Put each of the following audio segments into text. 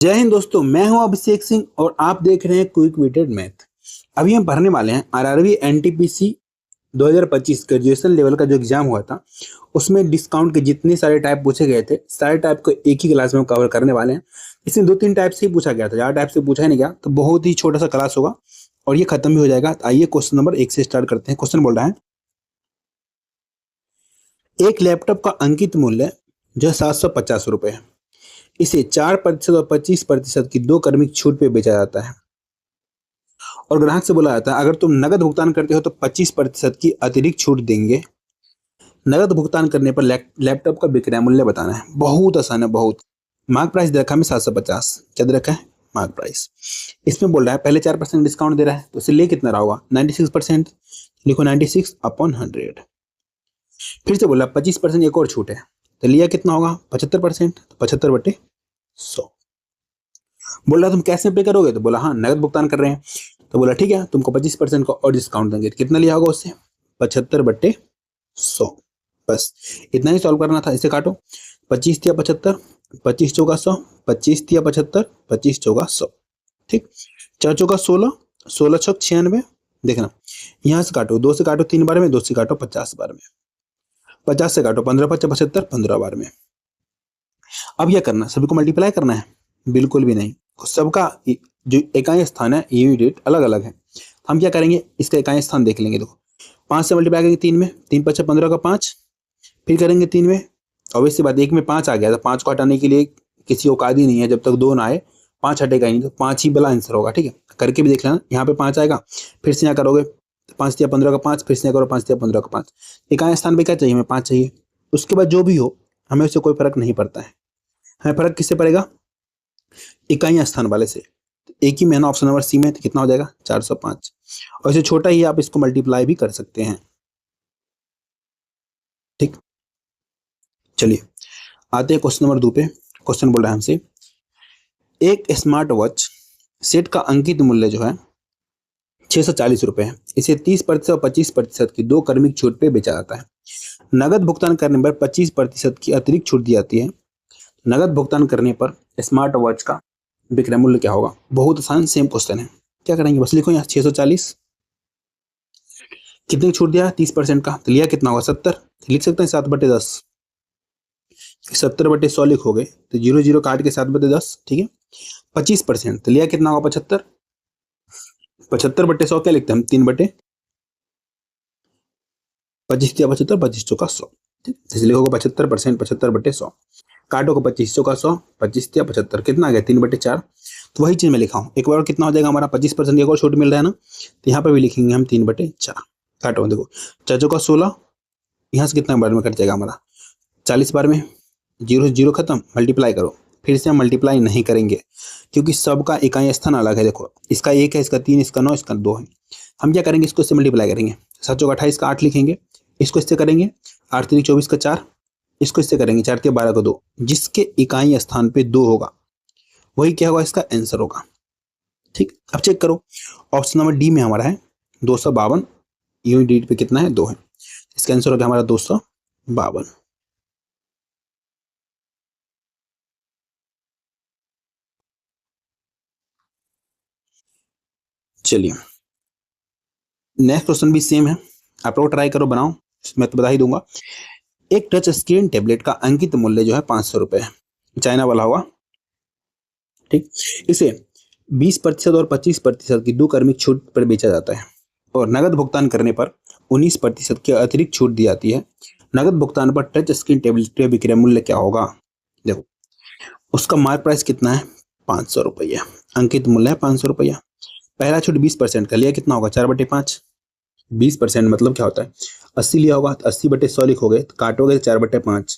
जय हिंद दोस्तों, मैं हूं अभिषेक सिंह और आप देख रहे हैं क्विक विटेड मैथ। अभी हम पढ़ने वाले हैं आरआरबी एनटीपीसी 2025 ग्रेजुएशन लेवल का जो एग्जाम हुआ था उसमें डिस्काउंट के जितने सारे टाइप पूछे गए थे सारे टाइप को एक ही क्लास में कवर करने वाले हैं। इसमें 2-3 टाइप से ही पूछा गया था, ज़्यादा टाइप से पूछा ही नहीं गया, तो बहुत ही छोटा सा क्लास होगा और ये खत्म भी हो जाएगा। तो आइए क्वेश्चन नंबर 1 से स्टार्ट करते हैं। क्वेश्चन बोल रहा है एक लैपटॉप का अंकित मूल्य जो है 750 रुपये है। इसे 4% और 25% की दो क्रमिक छूट पे बेचा जाता है और ग्राहक से बोला जाता है अगर तुम नगद भुगतान करते हो तो 25% की अतिरिक्त छूट देंगे। नगद भुगतान करने पर लैपटॉप का विक्रय मूल्य बताना है। बहुत आसान है, बहुत। मार्क प्राइस दे रखा है 750। क्या दे रखा है? Mark price. इसमें बोल रहा है पहले 4% डिस्काउंट दे रहा है तो इसे ले कितना रहा होगा? 96%। लिखो 96/100। फिर से बोला 25% एक और छूट है तो लिया कितना होगा? 75%। तो 75/100। बोल रहा तुम कैश में पे करोगे तो बोला हाँ नगद भुगतान कर रहे हैं। तो बोला ठीक है तुमको 25% का और डिस्काउंट देंगे। कितना लिया होगा उससे? 75/100। बस इतना ही सॉल्व करना था। इसे काटो। 25 तिया 75, 25 चौका 100, 25 तिया 75, 25 चौका 100। ठीक। 4 चौका 16, 16 छक 96। देखना यहाँ से काटो, 2 से काटो 3 बार में, 2 से काटो 50 बार में, 50 से काटो 15 5 75, 15 बार में। अब यह करना सभी को मल्टीप्लाई करना है? बिल्कुल भी नहीं। सबका जो इकाई स्थान है यूनिट अलग अलग है। हम क्या करेंगे इसका इकाई स्थान देख लेंगे। देखो 5 से मल्टीप्लाई करेंगे 3 में, 3 5 15 का 5, फिर करेंगे 3 में। ऑब्वियस सी बात, 1 में 5 आ गया तो 5 को हटाने के लिए किसी औकात ही नहीं है, जब तक 2 ना आए 5 हटेगा ही नहीं, तो 5 ही वाला आंसर होगा। ठीक है, करके भी देख लेना। यहाँ पे 5 आएगा, फिर से यहाँ करोगे 5 तिया 15 का 5, फिर से यहाँ करो 5 तिया 15 का 5। इकाई स्थान पे क्या चाहिए? हमें 5 चाहिए। उसके बाद जो भी हो हमें उससे कोई फर्क नहीं पड़ता है। हमें फर्क किससे पड़ेगा? इकाई स्थान वाले से। एक ही में ना ऑप्शन नंबर सी में, तो कितना हो जाएगा? 405। और इससे छोटा ही आप इसको मल्टीप्लाई भी कर सकते हैं। ठीक, चलिए आते हैं क्वेश्चन नंबर 2 पे। क्वेश्चन बोल रहा है हमसे एक स्मार्ट वॉच सेट का अंकित मूल्य जो है 640 रुपये है। इसे 30% और 25% की दो क्रमिक छूट पे बेचा जाता है। नगद भुगतान करने पर 25% की अतिरिक्त छूट दी जाती है। नगद भुगतान करने पर स्मार्ट वॉच का विक्रय मूल्य क्या होगा? बहुत आसान, सेम क्वेश्चन है। क्या करेंगे? बस लिखो यहाँ 640, कितने छूट दिया? 30% का, तो लिया कितना होगा? 70। तो लिख सकते हैं 7/10। 70/100 लिखोगे तो 0 0 काट के 7/10। ठीक है, 25%, तो लिया कितना होगा? 75। 75/100 क्या लिखते हैं हम? 3/25 या 75, 25 चौका 100। ठीक, इसलिए होगा 75%, 75/100। काटो को 25 चौका 100, 25 या 75, कितना आ गया? 3/4। तो वही चीज मैं लिखा हूँ। एक बार कितना हो जाएगा हमारा? 25% एक और छूट मिल रहा है ना, तो यहाँ पर भी लिखेंगे हम 3/4। काटो, देखो 4 चौका 16, यहाँ से कितना बार में कट जाएगा हमारा? 40 बार में। 0 0 खत्म, मल्टीप्लाई करो। फिर से हम मल्टीप्लाई नहीं करेंगे क्योंकि सबका इकाई स्थान अलग है। देखो इसका 1 है, इसका 3, इसका 9, इसका 2 है। हम क्या करेंगे? इसको इससे मल्टीप्लाई करेंगे। 7 चौका 28 का 8 लिखेंगे, इसको इससे करेंगे 8 3 24 का 4, इसको इससे करेंगे 4 3 12 का 2। जिसके इकाई स्थान पे 2 होगा वही क्या होगा? इसका आंसर होगा। ठीक, अब चेक करो। ऑप्शन नंबर डी में हमारा है 252। यूनिट पे कितना है? 2 है। इसका आंसर हो गया हमारा 252। चलिए नेक्स्ट क्वेश्चन भी सेम है, आप लोग ट्राई करो, बनाओ। मैं तो बता ही दूंगा। एक टच स्क्रीन टैबलेट का अंकित मूल्य जो है 500 रुपये है। चाइना वाला होगा। ठीक, इसे 20% और 25% की दो क्रमिक छूट पर बेचा जाता है और नगद भुगतान करने पर 19% की अतिरिक्त छूट दी जाती है। नगद भुगतान पर टच स्क्रीन टैबलेट का विक्रय मूल्य क्या होगा? देखो उसका मार्क प्राइस कितना है? 500 रुपया। अंकित मूल्य है 500 रुपया। पहला छूट 20% का, लिया कितना होगा? 4/5। 20% मतलब क्या होता है? 80 लिया होगा तो 80/100 लिखोगे, तो काटोगे तो 4/5।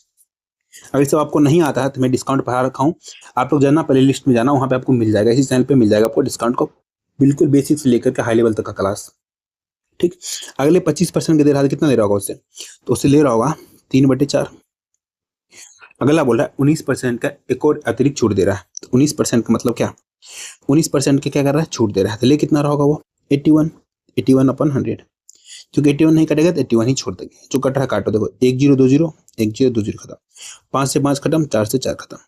अगर सब आपको नहीं आता है तो मैं डिस्काउंट बढ़ा रखा हूँ, आप लोग जाना प्ले लिस्ट में जाना, वहाँ पे आपको मिल जाएगा। इसी चैनल पे मिल जाएगा आपको डिस्काउंट को, बिल्कुल बेसिक से लेकर के हाई लेवल तक का क्लास। ठीक, अगले 25% के दे रहा है, कितना दे रहा होगा उससे? तो उससे ले रहा होगा 3/4। अगला बोल रहा है 19% का एक और अतिरिक्त छूट दे रहा है। तो 19% का मतलब क्या? 19% के क्या कर रहा है? छूट दे रहा है। तो ले कितना रहा होगा वो? 81। 81/100। क्योंकि 81 नहीं कटेगा तो 81 ही छोड़ देंगे। जो कट रहा है काटो, देखो 1 0 2 0 1 0 2 0 खत्म, 5 से 5 खत्म, 4 से 4 खत्म।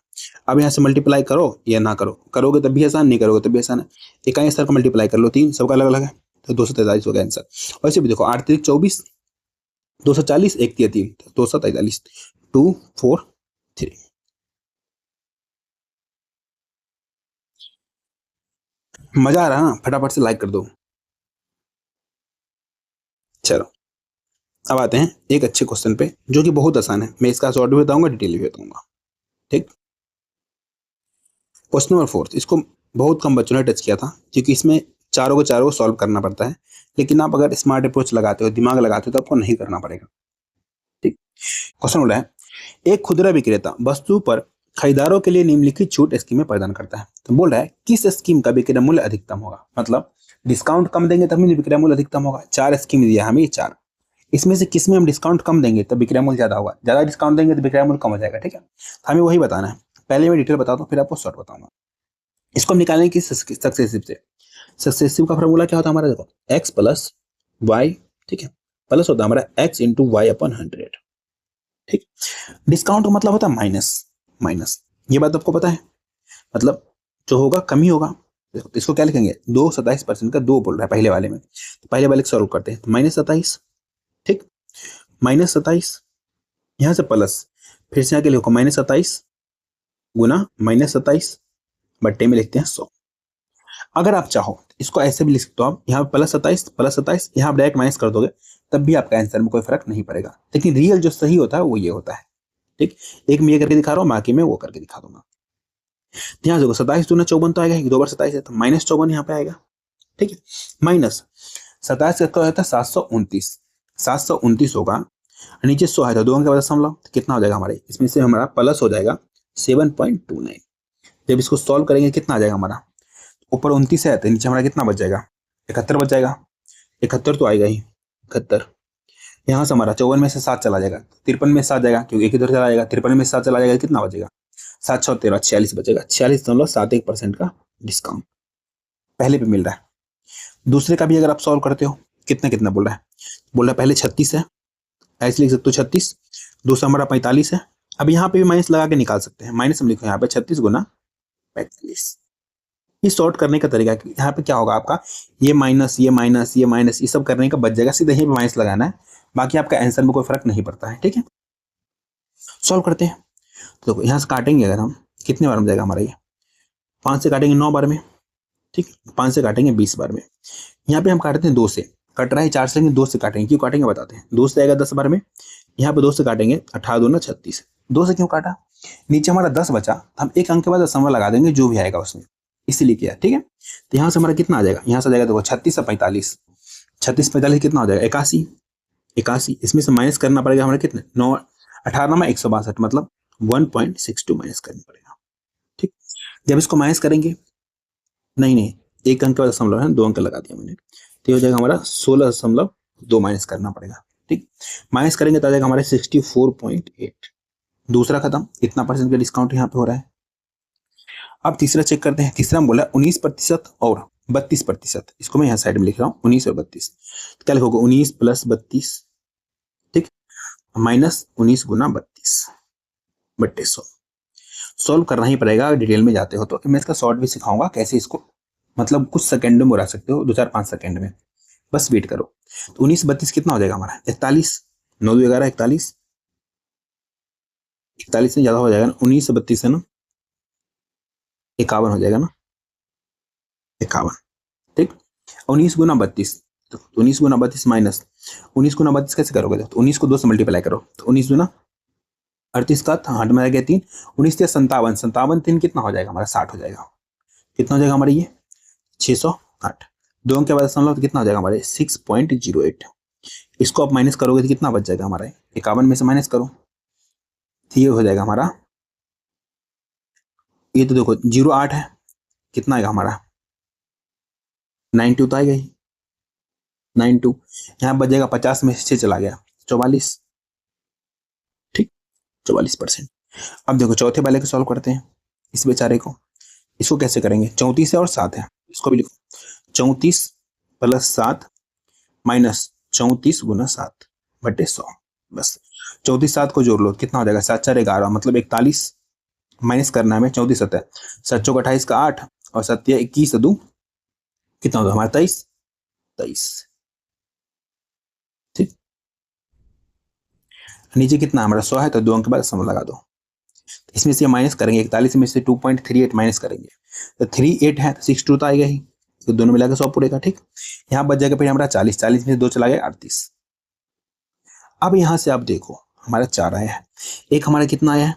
अब यहाँ से मल्टीप्लाई करो या ना करो, करोगे तब भी आसान, नहीं करोगे तब भी आसान है। इकाई स्तर का मल्टीप्लाई कर लो, 3 सबका अलग अलग है, तो 243 हो गया आंसर। और इसे भी देखो 8 3 24, 240, 1 3 3, 243, 2 4 3। मजा आ रहा है ना? फटाफट से लाइक कर दो। चलो अब आते हैं एक अच्छे क्वेश्चन पे जो कि बहुत आसान है। मैं इसका शॉर्ट भी बताऊंगा, डिटेल भी बताऊंगा। ठीक, क्वेश्चन नंबर 4, इसको बहुत कम बच्चों ने टच किया था क्योंकि इसमें चारों को सॉल्व करना पड़ता है, लेकिन आप अगर स्मार्ट अप्रोच लगाते हो, दिमाग लगाते हो, तो आपको नहीं करना पड़ेगा। ठीक, क्वेश्चन बोला है, एक खुदरा विक्रेता वस्तु पर खरीदारों के लिए निम्नलिखित छूट स्कीमें प्रदान करता है। तो बोल रहा है किस स्कीम का विक्रय मूल्य अधिकतम होगा, मतलब डिस्काउंट कम देंगे तभी विक्रय मूल्य अधिकतम होगा। 4 स्कीम दिया हमें, ये 4, इसमें से किस में हम डिस्काउंट कम देंगे तब विक्रय मूल्य ज्यादा होगा, ज्यादा डिस्काउंट देंगे तो विक्रय मूल्य कम हो जाएगा। ठीक है, तो हमें वही बताना है। पहले मैं डिटेल बताता हूँ, फिर आपको शॉर्ट बताऊंगा। इसको हम निकालेंगे कि सक्सेसिव से। सक्सेसिव का फॉर्मूला क्या होता है हमारा, देखो x प्लस वाई, ठीक है, प्लस होता है हमारा x इंटू वाई अपॉन 100। ठीक, डिस्काउंट का मतलब होता है माइनस, माइनस, ये बात आपको पता है, मतलब जो होगा कम ही होगा। देखो इसको क्या लिखेंगे, 27% का 2 बोल रहा है पहले वाले में, तो पहले वाले को सॉल्व करते हैं, तो -27। ठीक, -27, यहाँ से प्लस, फिर से आगे लिखो -27 गुना -27 बट्टे में लिखते हैं 100। अगर आप चाहो इसको ऐसे भी लिख सकते हो, आप यहाँ +27 यहाँ आप डायरेक्ट माइनस कर दोगे, तब भी आपका आंसर में कोई फर्क नहीं पड़ेगा, लेकिन रियल जो सही होता है वो ये होता है। ठीक, एक मैं ये करके दिखा रहा हूँ, बाकी मैं वो करके दिखा दूंगा। ध्यान देखो 27 दूना 54 तो आएगा, 2 बार 27 है तो -54 यहाँ पे आएगा। ठीक है, माइनस 27 का होता है 729, 729 होगा, नीचे 100 है तो 2 अंक के बाद दशमलव, तो कितना हो जाएगा हमारे, इसमें से हमारा प्लस हो जाएगा 7.29। जब इसको सॉल्व करेंगे कितना आ जाएगा हमारा, ऊपर 29 है तो नीचे हमारा कितना बच जाएगा, 71 बच जाएगा। 71 तो आएगा ही, 71, यहाँ से हमारा 54 में से 7 चला जाएगा, 53 में 7 जाएगा क्योंकि एक इधर चला जाएगा, 53 में 7 चला जाएगा, कितना बचेगा, 7 6 13, 46 बचेगा। 46.71% का डिस्काउंट पहले पे मिल रहा है। दूसरे का भी अगर आप सॉल्व करते हो, कितना कितना बोल रहा है, बोल रहा है पहले 36 है, ऐसे लिख सकते हो 36, दूसरा हमारा 45 है। अब यहाँ पे भी माइनस लगा के निकाल सकते हैं, माइनस हम लिखो यहाँ पे 36 गुना 45। ये सॉर्ट करने का तरीका है, यहाँ पे क्या होगा आपका, ये माइनस ये माइनस ये माइनस ये सब करने का बच जाएगा, सीधे यहीं पे माइनस लगाना है, बाकी आपका आंसर में कोई फर्क नहीं पड़ता है। ठीक है, सॉल्व करते हैं। तो यहाँ से काटेंगे अगर हम, कितने बार में जाएगा हमारा ये, 5 से काटेंगे 9 बार में, ठीक, 5 से काटेंगे 20 बार में। यहाँ पे हम काटते हैं 2 से, कट रहा है 4 से, लेकिन 2 से काटेंगे, क्यों काटेंगे बताते हैं। 2 से आएगा 10 बार में, यहाँ पे 2 से काटेंगे, 18 दूना 36, 2 से क्यों काटा, नीचे हमारा 10 बचा, हम एक अंक के बाद दशमलव लगा देंगे जो भी आएगा उसमें, इसीलिए किया। ठीक है, तो यहाँ से हमारा कितना आ जाएगा, यहाँ से आ जाएगा देखो 36 से 45, 36 45 कितना हो जाएगा 81, 81, इसमें से माइनस करना पड़ेगा हमारे कितने, 9 18 में 162, मतलब 1.62 माइनस करना पड़ेगा। ठीक, जब इसको माइनस करेंगे, नहीं नहीं, एक अंक का दशमलव है, 2 अंक लगा दिया मैंने, तो हो जाएगा हमारा 16.2 माइनस करना पड़ेगा। ठीक, माइनस करेंगे तो आ जाएगा हमारे 64.8। दूसरा खत्म, इतना परसेंट का डिस्काउंट यहाँ पे हो रहा है। अब तीसरा चेक करते हैं। तीसरा में बोला 19% और 32%, इसको मैं यहाँ साइड में लिख रहा हूँ 19 और 32, तो क्या लिखोगे 19 + 32, ठीक, माइनस 19 गुना 32 बट्टे 100। सॉल्व करना ही पड़ेगा, डिटेल में जाते हो तो मैं इसका शॉर्ट भी सिखाऊंगा कैसे इसको, मतलब कुछ सेकंड में उड़ा सकते हो, 2 4 5 सेकंड में, बस वेट करो। तो 19 32 कितना हो जाएगा हमारा 41, 9 2 11 41, 41 से ज्यादा हो जाएगा ना, 19 से 32 है ना, 51 हो जाएगा ना, 51। ठीक, 19 गुना 32, तो 19 गुना 32 माइनस 19 गुना 32 कैसे करोगे, तो 19 को 2 से मल्टीप्लाई करो, तो 19 गुना 38 का हाथ में आ गया 3, 19 से 57, 57 3 कितना हो जाएगा हमारा 60 हो जाएगा। कितना हो जाएगा हमारा ये 608, 2 अंक के बाद दशमलव तो कितना हो जाएगा हमारे 6.08। इसको आप माइनस करोगे तो कितना बच जाएगा हमारा, 51 में से माइनस करो तो ये हो जाएगा हमारा, ये तो देखो 08 है, कितना आएगा हमारा 92 तो आएगा ही, 92, यहाँ बच जाएगा 50 में से 6 चला गया 44, ठीक, 44%। अब देखो चौथे वाले को सॉल्व करते हैं, इस बेचारे को, इसको कैसे करेंगे, 34 है और 7 है, इसको भी लिखो 34 + 7 माइनस 34 गुना 7 बटे 100। बस 34 7 को जोड़ लो, कितना हो जाएगा, 7 4 11 मतलब 41 माइनस करना है हमें। 34 7 7 चौक 28 का 8 और 7 21 2 कितना होगा हमारा 23 23। ठीक, नीचे कितना हमारा 100 है तो 2 अंक के बाद सम लगा दो। इसमें से माइनस करेंगे, 41 में से 2.38 माइनस करेंगे तो 38 है तो 62 तो आएगा ही, तो दोनों मिलाकर 100 पूरेगा। ठीक, यहाँ बच जाएगा फिर हमारा 40, 40 में से 2 चला गया 38। अब यहाँ से आप देखो हमारा 4 आया है, एक हमारा कितना आया है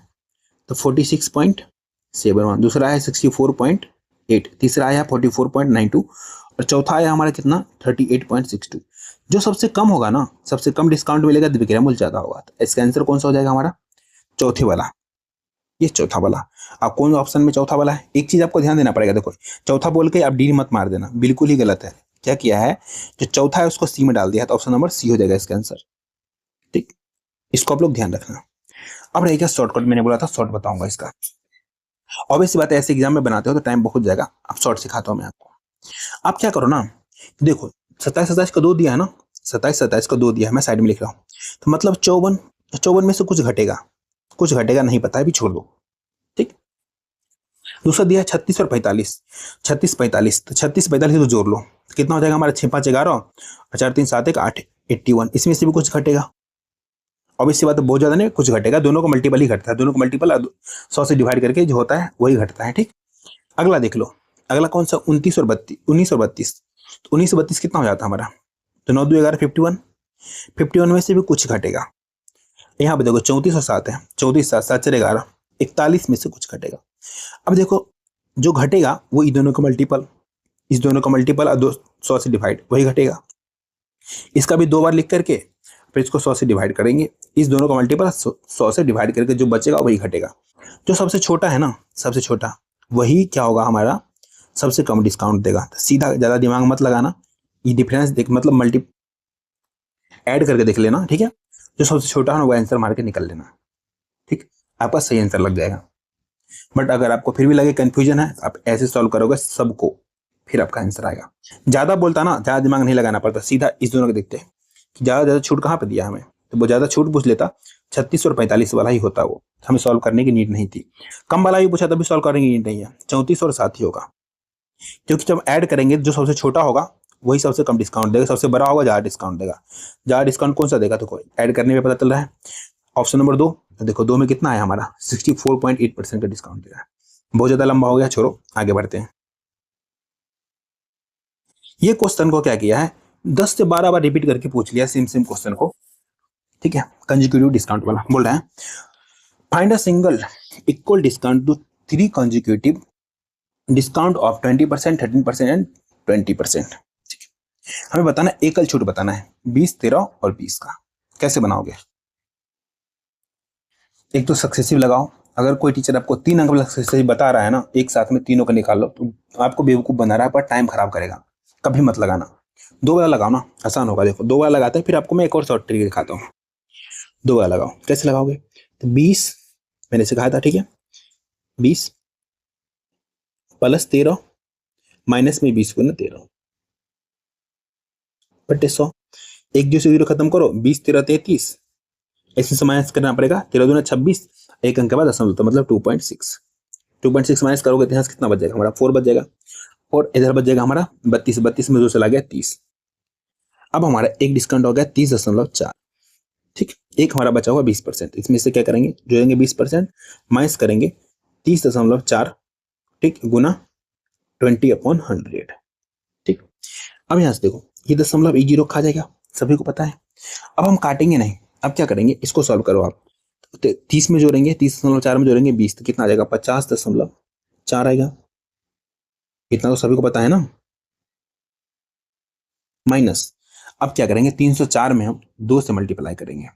तो 46.71, दूसरा आया 64.8, तीसरा आया 44.92 और चौथा आया हमारा कितना 38.62। जो सबसे कम होगा ना, सबसे कम डिस्काउंट मिलेगा, विक्रय मूल्य ज्यादा होगा, तो इसका आंसर कौन सा हो जाएगा हमारा, चौथे वाला, ये चौथा वाला। आप कौन ऑप्शन में चौथा वाला है, एक चीज आपको ध्यान देना पड़ेगा, देखो चौथा बोल के आप डी मत मार देना, बिल्कुल ही गलत है। क्या किया है, जो चौथा है उसको सी में डाल दिया, तो ऑप्शन नंबर सी हो जाएगा इसका आंसर। ठीक, इसको आप लोग ध्यान रखना। अब रहेगा शॉर्टकट, मैंने बोला था शॉर्ट बताऊंगा इसका। ऑब्वियस बात है, ऐसे एग्जाम में बनाते हो तो टाइम बहुत जाएगा, अब शॉर्ट सिखाता हूं मैं आपको। आप क्या करो ना, देखो 27 27 का 2 दिया है ना, 27 27 का 2 दिया है, मैं साइड में लिख रहा हूँ, तो मतलब 54, 54 में से कुछ घटेगा, कुछ घटेगा नहीं पता है, भी छोड़ दो। ठीक, दूसरा दिया है 36 और 45, 36 45, तो 36 45 तो जोड़ लो, तो कितना हो जाएगा हमारा 6 5 11 और 4 3 7 1 8 81, इसमें से भी कुछ घटेगा। ऑब्वियसली बात है, बहुत ज्यादा नहीं, कुछ घटेगा, दोनों का मल्टीपल ही घटता है, दोनों का मल्टीपल 100 से डिवाइड करके जो होता है वही घटता है। ठीक, अगला देख लो, अगला कौन सा 29 और 32, 19 और 32, तो 19 और 32 कितना हो जाता है हमारा, तो 9 2 11 51, 51 में से भी कुछ घटेगा। यहाँ पे देखो 34 और 7 है, 34 7 7 4 11, 41 में से कुछ घटेगा। अब देखो जो घटेगा वो इस दोनों का मल्टीपल, इस दोनों का मल्टीपल 100 से डिवाइड, वही घटेगा। इसका भी 2 बार लिख करके फिर इसको 100 से डिवाइड करेंगे, इस दोनों का मल्टीपल 100 से डिवाइड करके जो बचेगा वही घटेगा। जो सबसे छोटा है ना, सबसे छोटा वही क्या होगा हमारा, सबसे कम डिस्काउंट देगा। तो सीधा ज्यादा दिमाग मत लगाना, ये डिफरेंस देख मतलब मल्टी ऐड करके देख लेना। ठीक है, जो सबसे छोटा है वो आंसर मार के निकल लेना। ठीक, आपका सही आंसर लग जाएगा। बट अगर आपको फिर भी लगे कंफ्यूजन है, आप ऐसे सॉल्व करोगे सबको, फिर आपका आंसर आएगा। ज्यादा बोलता ना, ज्यादा दिमाग नहीं लगाना पड़ता, सीधा इस दोनों को देखते हैं कि ज्यादा छूट कहाँ पे दिया हमें, तो वो ज्यादा छूट पूछ लेता, 36 और 45 वाला ही होता, वो हमें सॉल्व करने की नीड नहीं थी। कम वाला भी पूछा तभी सॉल्व करने की नीड नहीं है, 34 और 7 ही होगा, क्योंकि जब ऐड करेंगे जो सबसे छोटा होगा वही सबसे कम डिस्काउंट देगा, सबसे बड़ा होगा ज्यादा डिस्काउंट देगा। ज्यादा डिस्काउंट कौन सा देगा, तो कोई ऐड करने में पता चल रहा है। ऑप्शन नंबर 2, तो देखो 2 में कितना है हमारा 64.8% का डिस्काउंट दे रहा है। बहुत ज्यादा लंबा हो गया, छोड़ो आगे बढ़ते हैं। ये क्वेश्चन को क्या किया है, 10 से 12 बार रिपीट करके पूछ लिया सेम सेम क्वेश्चन को। ठीक है, कंसेक्यूटिव डिस्काउंट वाला बोल रहा है, find a single equal discount to 3 consecutive discount of 20%, 13% and 20%। हमें बताना एकल छूट बताना है 20 13 और 20 का। कैसे बनाओगे, एक तो सक्सेसिव लगाओ, अगर कोई टीचर आपको 3 अंक वाला सक्सेसिव बता रहा है ना, एक साथ में तीनों का निकाल लो, तो आपको बेवकूफ बना रहा है पर टाइम खराब करेगा, कभी मत लगाना। 2 वाला लगाओ ना, आसान होगा। देखो 2 वाला लगाते हैं, फिर आपको मैं एक और शॉर्ट ट्रिक दिखाता हूँ। 2 वाला लगाओ, कैसे लगाओगे, तो 20 मैंने सिखाया था, ठीक है, 20 प्लस 13 माइनस में 20 गुना 13 बटे 100, एक 2 से 0 खत्म करो, 20 13 33, इसमें से माइनस करना पड़ेगा, 13 दूना 26, एक अंक के बाद दशमलव, तो मतलब 2.6, 2.6 माइनस करोगे तो यहाँ से कितना बच जाएगा हमारा 4 बच जाएगा, और इधर बच जाएगा हमारा 32, 32 में 2 चला गया 30। अब हमारा एक डिस्काउंट हो गया 30.4। ठीक, एक हमारा बचा हुआ 20%, इसमें से क्या करेंगे, जोड़ेंगे 20% माइनस करेंगे 30.4, ठीक, गुना 20/100। ठीक, अब यहाँ से देखो ये दशमलव एक जीरो खा जाएगा, सभी को पता है। अब हम काटेंगे नहीं, अब क्या करेंगे, इसको सॉल्व करो आप, 30 में जोड़ेंगे, 30.4 में जोड़ेंगे 20, तो कितना आ जाएगा 50.4 आएगा, इतना तो सभी को पता है ना। माइनस, अब क्या करेंगे 304 में हम 2 से मल्टीप्लाई करेंगे,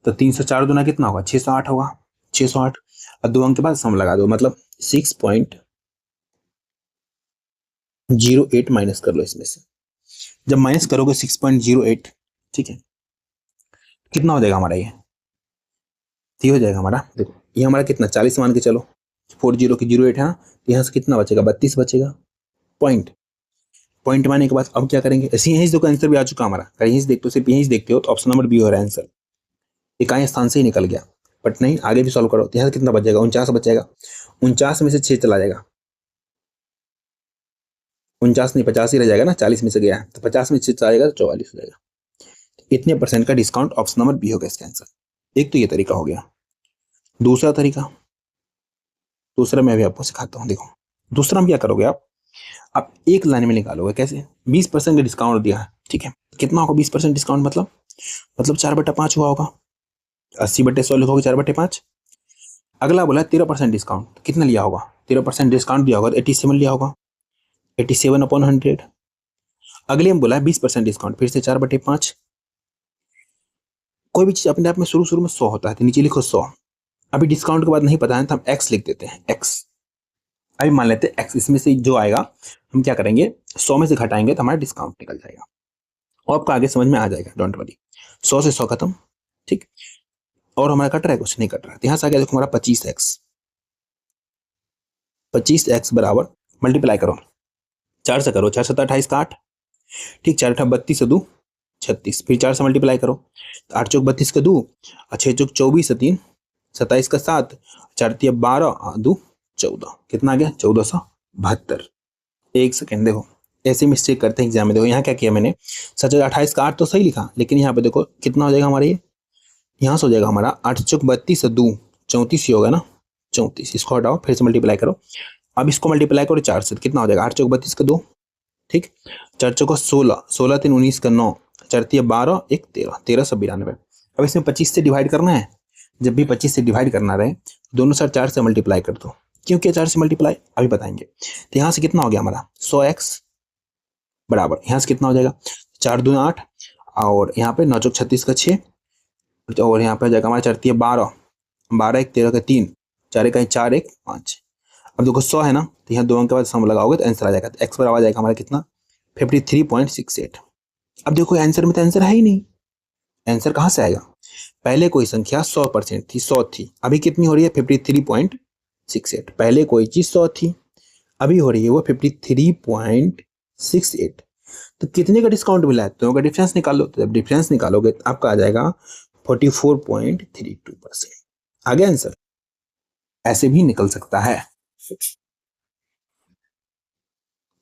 तो 304 दूना कितना होगा 608 होगा, 608, और 2 अंक के बाद सम लगा दो, मतलब 6.08 माइनस कर लो इसमें से। जब माइनस करोगे 6.08, ठीक है, कितना हो जाएगा हमारा ये हो जाएगा हमारा, देखो ये हमारा कितना 40 मान के चलो, 40 की 08 है ना, तो यहाँ से कितना बचेगा 32 बचेगा, पॉइंट पॉइंट मारने के बाद अब क्या करेंगे, ऐसे यहीं से देखो आंसर भी आ चुका हमारा, अगर यहीं से देखते हो, सिर्फ यहीं से देखते हो तो ऑप्शन नंबर बी हो रहा है आंसर, इकाई स्थान से ही निकल गया। बट नहीं, आगे भी सॉल्व करो तो यहाँ कितना बचेगा, 49 बचेगा, 49 में से 6 चला जाएगा, 49 नहीं 50 ही रह जाएगा ना, 40 में से गया तो 50 में 6 चला जाएगा तो 44 हो जाएगा। इतने परसेंट का डिस्काउंट, ऑप्शन नंबर बी होगा इसका आंसर। एक तो ये तरीका हो गया। दूसरा तरीका, दूसरा मैं अभी आपको सिखाता हूँ। देखो दूसरा में क्या करोगे आप एक लाइन में निकालोगे। कैसे, 20% का डिस्काउंट दिया है, ठीक है, कितना होगा 20% डिस्काउंट, मतलब 4/5 हुआ होगा, 80/100 लिखोगे 4/5। अगला बोला 13% डिस्काउंट, तो कितना लिया होगा, 13% डिस्काउंट दिया होगा तो 87 लिया होगा, 87/100। अगले में बोला 20% डिस्काउंट, फिर से 4/5। कोई भी चीज अपने आप में शुरू में 100 होता है तो नीचे लिखो 100। अभी डिस्काउंट के बाद नहीं पता है तो हम x लिख देते हैं, x। अभी मान लेते हैं x, इसमें से जो आएगा हम क्या करेंगे, 100 में से घटाएंगे तो हमारा डिस्काउंट निकल जाएगा, और आपको आगे समझ में आ जाएगा, डोंट वरी। 100 से 100 खत्म, ठीक। और हमारा कट रहा है, कुछ नहीं कट रहा है, तो यहाँ से आगे देखो हमारा 25x, 25x बराबर मल्टीप्लाई करो, 4 से करो, 4 7 28 का 8, ठीक, 4 8 32 से 2 36, फिर 4 से मल्टीप्लाई करो, 8 चौक 32 का 2, 6 चौक 24 से 3 27 का 7, 4 3 12 2 14, कितना आ गया 1472। एक सेकेंड, देखो ऐसे मिस्टेक करते हैं एग्जाम में। देखो यहाँ क्या किया मैंने, सच 28 का 8 तो सही लिखा, लेकिन यहाँ पे देखो कितना हो जाएगा हमारा, ये यहाँ से हो जाएगा हमारा 8 चौक 32 से 2 34 ही होगा ना, 34, इसको हटाओ फिर से मल्टीप्लाई करो। अब इसको मल्टीप्लाई करो 4 से, कितना हो जाएगा 8 चौक 32 का 2, ठीक, 4 चौक 16, 16 3 19 का 9, 4 3 12 1 13, 1392। अब इसमें 25 से डिवाइड करना है, जब भी 25 से डिवाइड करना रहे दोनों साइड 4 से मल्टीप्लाई कर दो। क्यों किया 4 से मल्टीप्लाई, अभी बताएंगे। तो यहाँ से कितना हो गया हमारा 100x बराबर, यहाँ से कितना हो जाएगा 4 2 8, और यहाँ पे 9 चौक 36 का 6, और यहाँ पे हो जाएगा हमारा 4 3 12, 12 1 13 का 3, 4 1 4 1 5। अब देखो 100 है ना, तो यहाँ 2 अंक के बाद सम लगाओगे तो आंसर आ जाएगा, तो x बराबर आ जाएगा हमारा कितना 53.68। अब देखो आंसर में तो आंसर है ही नहीं, आंसर कहाँ से आएगा, पहले कोई संख्या 100% थी, 100 थी, अभी कितनी हो रही है 53.68। पहले कोई चीज 100 थी, अभी हो रही है वो 53.68। तो कितने का डिस्काउंट मिला है, तो डिफरेंस निकाल लो, तो जब डिफरेंस निकालोगे तो आपका आ जाएगा 44.32%। आगे आंसर ऐसे भी निकल सकता है,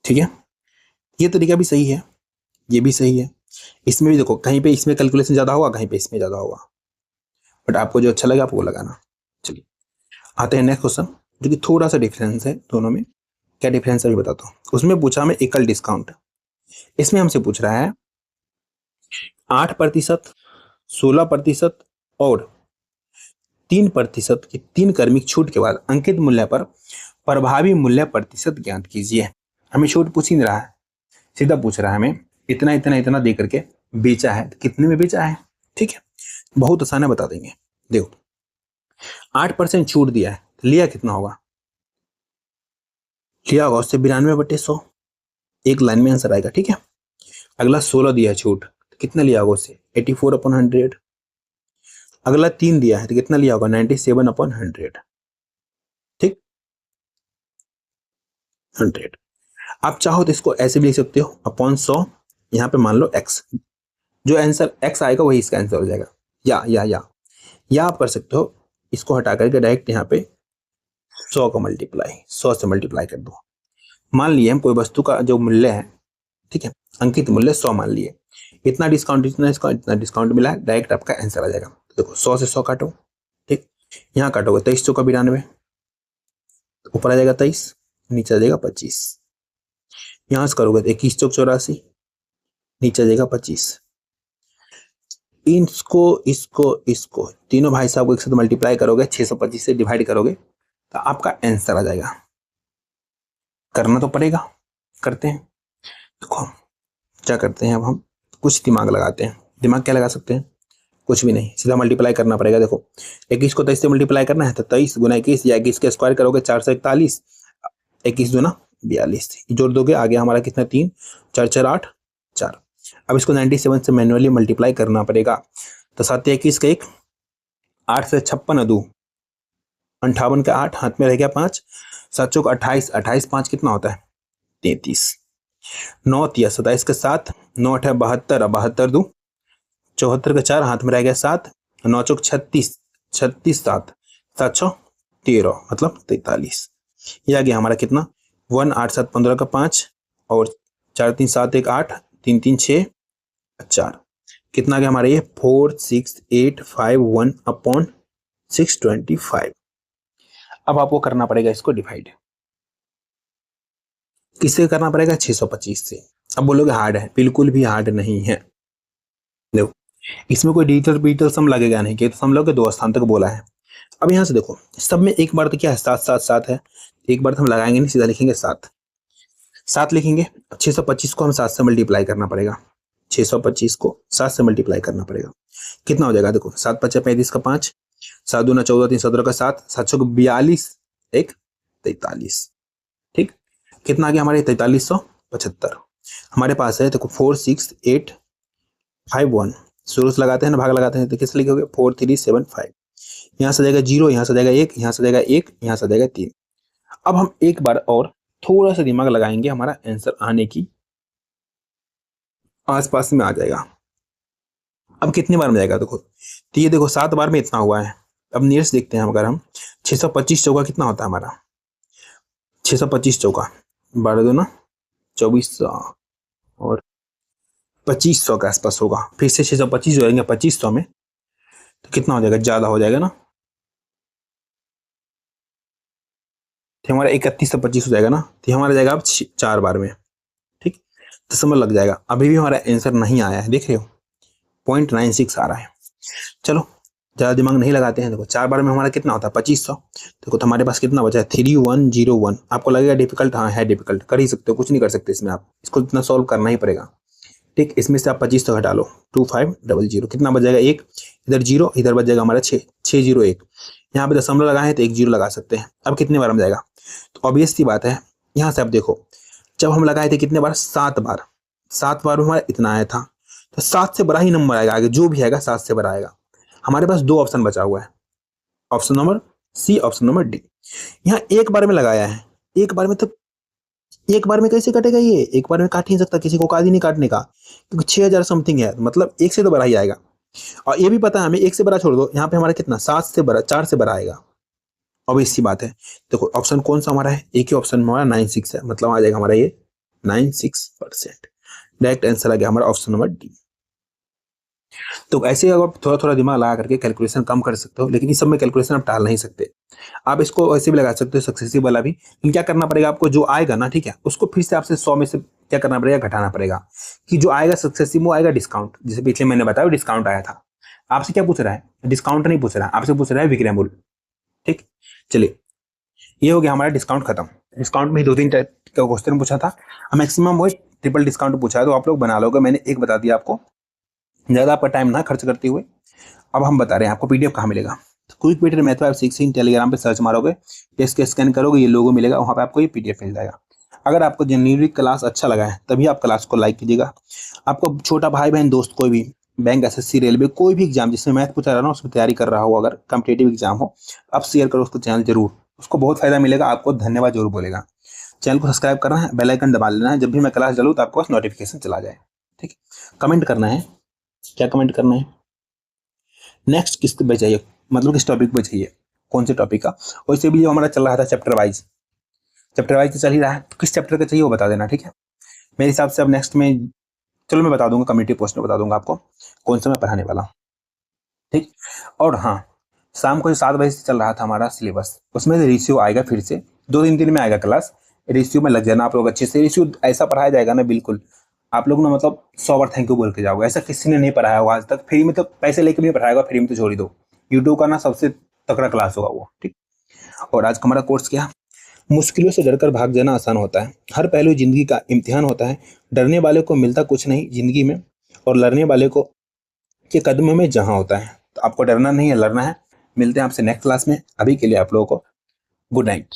ठीक है। ये तरीका भी सही है, ये भी सही है। इसमें भी देखो कहीं पे इसमें कैलकुलेशन ज्यादा होगा, कहीं पे इसमें ज्यादा होगा, बट आपको जो अच्छा लगे आप वो लगाना। चलिए आते हैं नेक्स्ट क्वेश्चन, जो कि थोड़ा सा डिफरेंस है दोनों में। क्या डिफरेंस है अभी बताता हूँ। उसमें पूछा हमें एकल डिस्काउंट, इसमें हमसे पूछ रहा है 8%, 16% और 3% की 3 क्रमिक छूट के बाद अंकित मूल्य पर प्रभावी मूल्य प्रतिशत ज्ञात कीजिए। हमें छूट पूछ ही नहीं रहा है, सीधा पूछ रहा है हमें इतना इतना इतना दे करके बेचा है, तो कितने में बेचा है, ठीक है, बहुत आसान है, बता देंगे। देखो 8% छूट दिया है, तो लिया कितना होगा, लिया होगा उससे 92/100, एक लाइन में आंसर आएगा, ठीक है। अगला 16 दिया है छूट, तो कितना लिया होगा उससे 84/100। अगला 3 दिया है तो कितना लिया होगा 97/100, ठीक, 100। आप चाहो तो इसको ऐसे भी लिख सकते हो अपॉन 100, यहाँ पे मान लो x, जो आंसर x आएगा वही इसका आंसर हो जाएगा। या आप कर सकते हो इसको हटा करके डायरेक्ट यहाँ पे 100 का मल्टीप्लाई, 100 से मल्टीप्लाई कर दो। मान लिए हम कोई वस्तु का जो मूल्य है, ठीक है, अंकित मूल्य 100 मान लिए, इतना डिस्काउंट इतना डिस्काउंट मिला है, डायरेक्ट आपका आंसर आ जाएगा। देखो 100 से 100 काटो, ठीक, यहाँ काटोगे 23 चौका 92, ऊपर आ जाएगा 23, नीचे आ जाएगा 25, यहाँ से करोगे 21 चौक 84, नीचे आ जाएगा 25। इसको तीनों भाई साहब को एक साथ मल्टीप्लाई करोगे, 625 से डिवाइड करोगे तो आपका आंसर आ जाएगा। करना तो पड़ेगा, करते हैं। देखो क्या करते हैं, अब हम कुछ दिमाग लगाते हैं। दिमाग क्या लगा सकते हैं, कुछ भी नहीं, सीधा मल्टीप्लाई करना पड़ेगा। देखो 21 को 23 से मल्टीप्लाई करना है तो 23 गुना 21 या 21 के स्क्वायर करोगे 441, 21 दूना 42, जोड़ दोगे आगे हमारा कितना 3 4 4 8 4। अब इसको 97 से मैन्युअली मल्टीप्लाई करना पड़ेगा, तो 7 21 का 1, 8 से 56 2 58 का 8, हाथ में रह गया 5, 7 चौक 28, 28 5 कितना होता है 33। 9 तिया 27 के 7, 9 8 72, अब 72 दूं 74 के 4, हाथ में रह गया 7, 9 चौक 36, 36 7, 7 6 13, मतलब 43। ये आ गया हमारा कितना 1 8 7 15 का 5 और 4 3 7 1 8 3 3 6 4, कितना आ गया हमारा ये 4 6 8 5 1 अपॉन 625। अब आपको करना पड़ेगा इसको डिवाइड, किससे करना पड़ेगा 625 से। अब बोलोगे हार्ड है, बिल्कुल भी हार्ड नहीं है। देखो इसमें कोई डिजिटल सम लगेगा नहीं, कि तो सम लोगे 2 स्थान तक बोला है। अब यहाँ से देखो सब में एक बार तो क्या है 7 7 7 है, एक बार तो हम लगाएंगे नहीं, सीधा लिखेंगे 7 7 लिखेंगे। 625 को हम 7 से मल्टीप्लाई करना पड़ेगा, 625 को 7 से मल्टीप्लाई करना पड़ेगा। कितना हो जाएगा देखो 7 5 35 का 5, 7 2 14 3 17 का 7, 7 6 42 1 43। ठीक, कितना आ गया हमारे 4375। हमारे पास है देखो 4 6 8 5 1, शुरू से लगाते हैं ना, भाग लगाते हैं तो किस लिखोगे 4 3 7 5। यहाँ से जाएगा 0, यहाँ से जाएगा 1, यहाँ से जाएगा 1, यहाँ से जाएगा 3। अब हम एक बार और थोड़ा सा दिमाग लगाएंगे, हमारा आंसर आने की आसपास में आ जाएगा। अब कितनी बार में जाएगा देखो, तो ये देखो 7 बार में इतना हुआ है। अब नियरेस्ट देखते हैं, अगर हम 625 चौका कितना होता है हमारा, 625 चौका 12 दो ना 2400 और 2500 के आसपास होगा। फिर से 625 जाएंगे 2500 में, तो कितना हो जाएगा, ज्यादा हो जाएगा ना, तो हमारा 3125 हो जाएगा ना, तो हमारा जाएगा अब 4 बार में। ठीक, तो समय लग जाएगा। अभी भी हमारा आंसर नहीं आया है, देख रहे हो 0.96 आ रहा है। चलो ज्यादा दिमाग नहीं लगाते हैं। देखो 4 बार में हमारा कितना होता है 2500। देखो तो हमारे पास कितना बचा है 3101। आपको लगेगा डिफिकल्ट, हाँ है डिफिकल्ट, कर ही सकते हो, कुछ नहीं कर सकते इसमें, आप इसको इतना सॉल्व करना ही पड़ेगा। ठीक, इसमें से आप 2500 घटा लो 2500, कितना बच जाएगा 1, इधर 0, इधर बच जाएगा हमारा 601। यहाँ पे दशमलव लगाए हैं तो 1 0 लगा सकते हैं। अब कितने बार में जाएगा, तो ऑब्वियस सी बात है, यहाँ से आप देखो जब हम लगाए थे कितने बार 7 बार, 7 बार में हमारा इतना आया था, तो 7 से बड़ा ही नंबर आएगा आगे, जो भी आएगा 7 से बड़ा आएगा। हमारे पास 2 ऑप्शन बचा हुआ है, option number C, option number D. यहाँ एक बार में लगाया है, एक बार में, तो एक बार में कैसे कटेगा ये, एक बार में काट नहीं सकता, किसी को काट ही नहीं काटने का, क्योंकि 6000 समथिंग है, मतलब 1 से तो बड़ा ही आएगा। और ये भी पता है हमें, 1 से बड़ा छोड़ दो, यहाँ पे हमारा कितना 7 से बड़ा, 4 से बड़ा आएगा। अब इसी बात है, देखो ऑप्शन कौन सा हमारा है, एक ही ऑप्शन में हमारा 96 है, मतलब आ जाएगा हमारा ये 96%। डायरेक्ट आंसर आ गया हमारा ऑप्शन नंबर डी। तो ऐसे अगर थोड़ा थोड़ा दिमाग लगा करके कैलकुलेशन कम कर सकते हो, लेकिन इस सब में कैलकुलेशन आप टाल नहीं सकते। आप इसको ऐसे भी लगा सकते हो सक्सेसिव वाला भी, लेकिन क्या करना पड़ेगा आपको, जो आएगा ना, ठीक है, उसको फिर से आपसे 100 में से क्या करना पड़ेगा, घटाना पड़ेगा। कि जो आएगा सक्सेसिव वो आएगा डिस्काउंट, जैसे पिछले मैंने बताया डिस्काउंट आया था। आपसे क्या पूछ रहा है, डिस्काउंट नहीं पूछ रहा है आपसे, पूछ रहा है विक्रय। ठीक, चलिए ये हो गया हमारा डिस्काउंट खत्म। डिस्काउंट में 2-3 टाइप का क्वेश्चन पूछा था, मैक्सिमम वो ट्रिपल डिस्काउंट पूछा है, तो आप लोग बना लोगे, मैंने एक बता दिया आपको, ज़्यादा आपका टाइम ना खर्च करते हुए। अब हम बता रहे हैं आपको पीडीएफ कहाँ मिलेगा, तो क्विक पीडीएफ मैथ 516 टेलीग्राम पे सर्च मारोगे, इसके स्कैन करोगे, ये लोगो मिलेगा, वहाँ पे आपको ये पीडीएफ मिल जाएगा। अगर आपको जेन्युइनली क्लास अच्छा लगा है तभी आप क्लास को लाइक कीजिएगा। आपको छोटा भाई बहन दोस्त कोई भी बैंक, एसएससी, रेलवे, कोई भी एग्जाम जिसमें मैथ पूछा रहा ना, उसमें तैयारी कर रहा हो, अगर कॉम्पिटेटिव एग्जाम हो, आप शेयर करो उसको चैनल जरूर, उसको बहुत फायदा मिलेगा, आपको धन्यवाद जरूर बोलेगा। चैनल को सब्सक्राइब करना है, बेल आइकन दबा लेना है, जब भी मैं क्लास डालूँ तो आपके पास नोटिफिकेशन चला जाए। ठीक है, कमेंट करना है, क्या कमेंट करना है, नेक्स्ट किस पे चाहिए, मतलब किस टॉपिक पे चाहिए, कौन से टॉपिक का। वैसे भी जो हमारा चल रहा था चैप्टर वाइज तो चल ही रहा है, तो किस चैप्टर का चाहिए वो बता देना। ठीक है, मेरे हिसाब से अब नेक्स्ट में, चलो मैं बता दूंगा, कम्युनिटी पोस्ट में बता दूंगा आपको कौन सा मैं पढ़ाने वाला हूँ। ठीक, और हाँ, शाम को 7 बजे से चल रहा था हमारा सिलेबस, उसमें से रेशियो आएगा, फिर से 2-3 दिन में आएगा क्लास, रेशियो में लग जाना आप लोग अच्छे से। रेशियो ऐसा पढ़ाया जाएगा ना, बिल्कुल आप लोग ना, मतलब 100 बार थैंक यू बोल के जाओगे, ऐसा किसी ने नहीं पढ़ाया होगा आज तक, फ्री में, तो पैसे लेके भी नहीं पढ़ाएगा, फ्री में तो छोड़ ही दो। यूट्यूब का ना सबसे तगड़ा क्लास होगा वो। ठीक, और आज का हमारा कोर्स क्या, मुश्किलों से डरकर भाग जाना आसान होता है, हर पहलू जिंदगी का इम्तिहान होता है, डरने वाले को मिलता कुछ नहीं जिंदगी में, और लड़ने वाले को के कदमों में जहां होता है। तो आपको डरना नहीं है, लड़ना है। मिलते हैं आपसे नेक्स्ट क्लास में, अभी के लिए आप लोगों को गुड नाइट।